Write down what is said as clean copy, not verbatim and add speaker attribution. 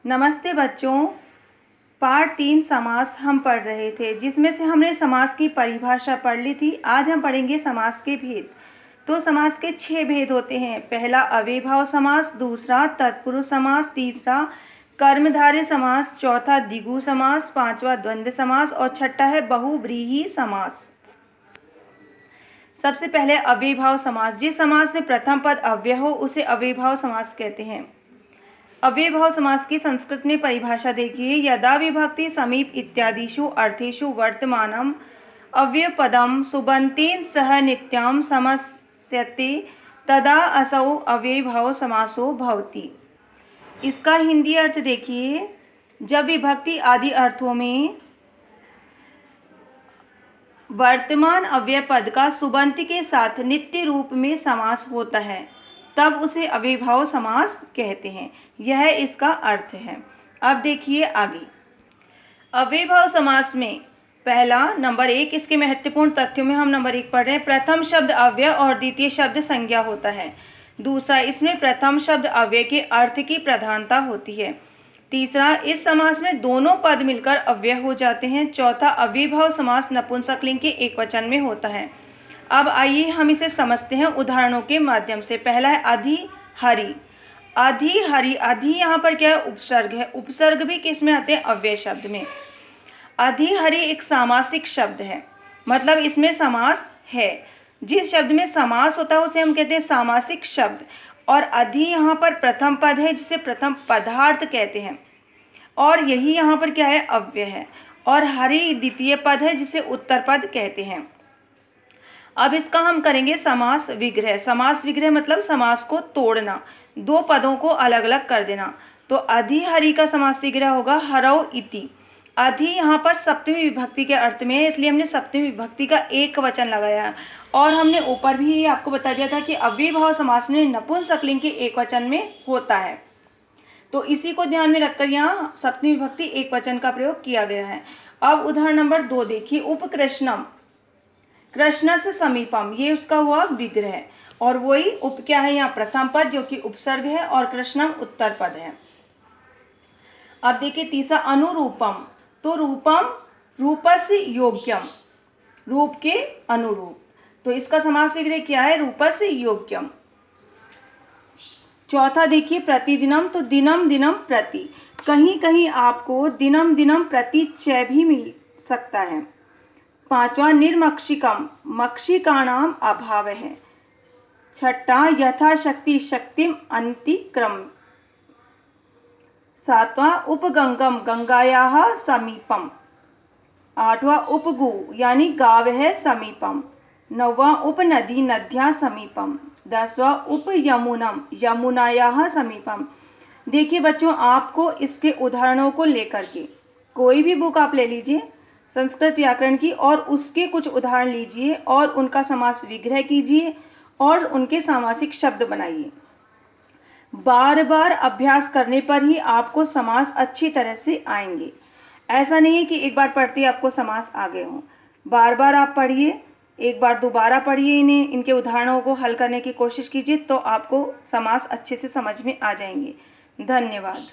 Speaker 1: नमस्ते बच्चों। पाठ 3 समास हम पढ़ रहे थे, जिसमें से हमने समास की परिभाषा पढ़ ली थी। आज हम पढ़ेंगे समास के भेद। तो समास के 6 भेद होते हैं। पहला अव्ययभाव समास, दूसरा तत्पुरुष समास, तीसरा कर्मधारय समास, चौथा द्विगु समास, पांचवा द्वंद्व समास और छठा है बहुव्रीहि समास। सबसे पहले अव्ययभाव समास। जिस समास में प्रथम पद अव्यय हो उसे अव्ययभाव समास कहते हैं। अव्ययभाव समास की संस्कृत में परिभाषा देखिए। यदा विभक्ति समीप इत्यादिषु अर्थेषु वर्तमानम अव्ययपदम सुबंतेन सह नित्यम समस्यते तदा असौ अव्ययभाव समासो भवति। इसका हिंदी अर्थ देखिए। जब विभक्ति आदि अर्थों में वर्तमान अव्यय पद का सुबंत के साथ नित्य रूप में समास होता है तब उसे अव्ययभाव समास कहते हैं। यह इसका अर्थ है। अब देखिए आगे। अव्ययभाव समास में पहला नंबर 1, इसके महत्वपूर्ण तथ्यों में हम नंबर 1 पढ़ रहे हैं। प्रथम शब्द अव्यय और द्वितीय शब्द संज्ञा होता है। दूसरा, इसमें प्रथम शब्द अव्यय के अर्थ की प्रधानता होती है। तीसरा, इस समास में दोनों पद मिलकर अव्यय हो जाते हैं। चौथा, अव्ययभाव समास नपुंसकलिंग के एकवचन में होता है। अब आइए हम इसे समझते हैं उदाहरणों के माध्यम से। पहला है अधिहरि। अधिहरि, अधि यहाँ पर क्या है? उपसर्ग है। उपसर्ग भी किस में आते हैं? अव्यय शब्द में। अधिहरि एक सामासिक शब्द है, मतलब इसमें समास है। जिस शब्द में समास होता है उसे हम कहते हैं सामासिक शब्द। और अधि यहाँ पर प्रथम पद है, जिसे प्रथम पदार्थ कहते हैं, और यही यहाँ पर क्या है? अव्यय है। और हरि द्वितीय पद है, जिसे उत्तर पद कहते हैं। अब इसका हम करेंगे समास विग्रह। समास विग्रह मतलब समास को तोड़ना, दो पदों को अलग अलग कर देना। तो अधिहरि का समास विग्रह होगा हरौ इति। अधि यहाँ पर सप्तमी विभक्ति के अर्थ में है, इसलिए हमने सप्तमी विभक्ति का एक वचन लगाया है। और हमने ऊपर भी आपको बता दिया था कि अव्ययभाव समास में नपुंसकलिंग के एक वचन में होता है। तो इसी को ध्यान में रखकर यहाँ सप्तमी विभक्ति एक वचन का प्रयोग किया गया है। अब उदाहरण नंबर 2 देखिए। उपकृष्णम, कृष्ण से समीपम, ये उसका हुआ विग्रह। और वही उप क्या है यहाँ? प्रथम पद, जो कि उपसर्ग है, और कृष्णम उत्तर पद है। अब देखिए तीसरा अनुरूपम। तो रूपम रूपस्य योग्यम, रूप के अनुरूप। तो इसका समास विग्रह क्या है? रूपस्य योग्यम। चौथा देखिए प्रतिदिनम। तो दिनम दिनम प्रति, कहीं कहीं आपको दिनम दिनम प्रति च भी मिल सकता है। पांचवा निर्मक्षिकम, मक्षिकाणाम अभाव है। छठा यथाशक्ति शक्तिम अतिक्रम। सातवां उपगंगम, गंगायाः समीपम। आठवां उपगु यानी गाव है समीपम। नौवां उपनदी, नद्याः समीपम। 10वां उपयमुनम, यमुनायाः समीपम। देखिए बच्चों, आपको इसके उदाहरणों को लेकर के कोई भी बुक आप ले लीजिए संस्कृत व्याकरण की, और उसके कुछ उदाहरण लीजिए और उनका समास विग्रह कीजिए और उनके सामासिक शब्द बनाइए। बार बार अभ्यास करने पर ही आपको समास अच्छी तरह से आएंगे। ऐसा नहीं है कि एक बार पढ़ते ही आपको समास आ गए हों। बार बार आप पढ़िए, एक बार दोबारा पढ़िए इन्हें, इनके उदाहरणों को हल करने की कोशिश कीजिए, तो आपको समास अच्छे से समझ में आ जाएंगे। धन्यवाद।